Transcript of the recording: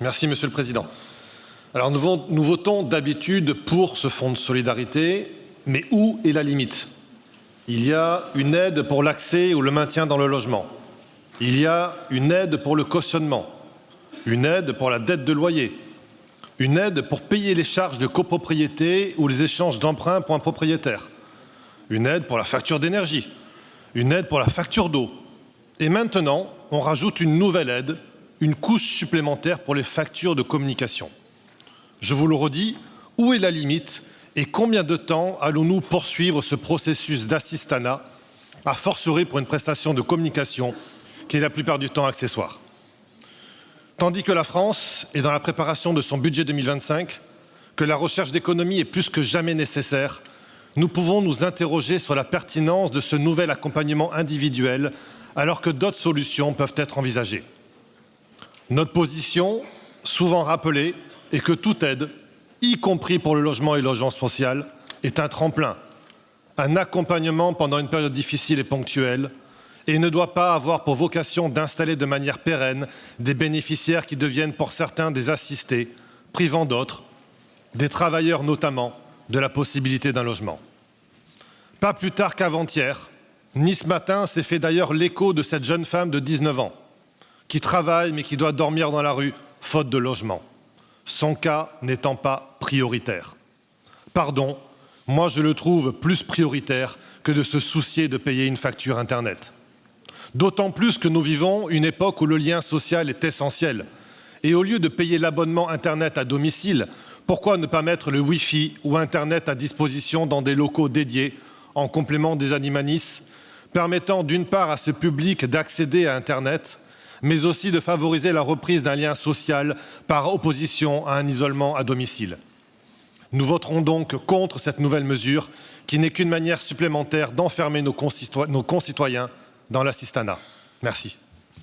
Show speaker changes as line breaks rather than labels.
Merci, Monsieur le Président. Alors, nous votons d'habitude pour ce fonds de solidarité, mais où est la limite? Il y a une aide pour l'accès ou le maintien dans le logement. Il y a une aide pour le cautionnement, une aide pour la dette de loyer, une aide pour payer les charges de copropriété ou les échanges d'emprunts pour un propriétaire, une aide pour la facture d'énergie, une aide pour la facture d'eau. Et maintenant, on rajoute une nouvelle aide, une couche supplémentaire pour les factures de communication. Je vous le redis, où est la limite et combien de temps allons-nous poursuivre ce processus d'assistanat, a fortiori pour une prestation de communication qui est la plupart du temps accessoire? Tandis que la France est dans la préparation de son budget 2025, que la recherche d'économie est plus que jamais nécessaire, nous pouvons nous interroger sur la pertinence de ce nouvel accompagnement individuel alors que d'autres solutions peuvent être envisagées. Notre position, souvent rappelée, est que toute aide, y compris pour le logement et le logement social, est un tremplin, un accompagnement pendant une période difficile et ponctuelle, et ne doit pas avoir pour vocation d'installer de manière pérenne des bénéficiaires qui deviennent pour certains des assistés, privant d'autres, des travailleurs notamment, de la possibilité d'un logement. Pas plus tard qu'avant-hier, ni ce matin s'est fait d'ailleurs l'écho de cette jeune femme de 19 ans, qui travaille mais qui doit dormir dans la rue, faute de logement. Son cas n'étant pas prioritaire. Pardon, moi je le trouve plus prioritaire que de se soucier de payer une facture Internet. D'autant plus que nous vivons une époque où le lien social est essentiel. Et au lieu de payer l'abonnement Internet à domicile, pourquoi ne pas mettre le Wi-Fi ou Internet à disposition dans des locaux dédiés, en complément des animanis, permettant d'une part à ce public d'accéder à Internet, mais aussi de favoriser la reprise d'un lien social par opposition à un isolement à domicile. Nous voterons donc contre cette nouvelle mesure qui n'est qu'une manière supplémentaire d'enfermer nos concitoyens dans l'assistanat. Merci.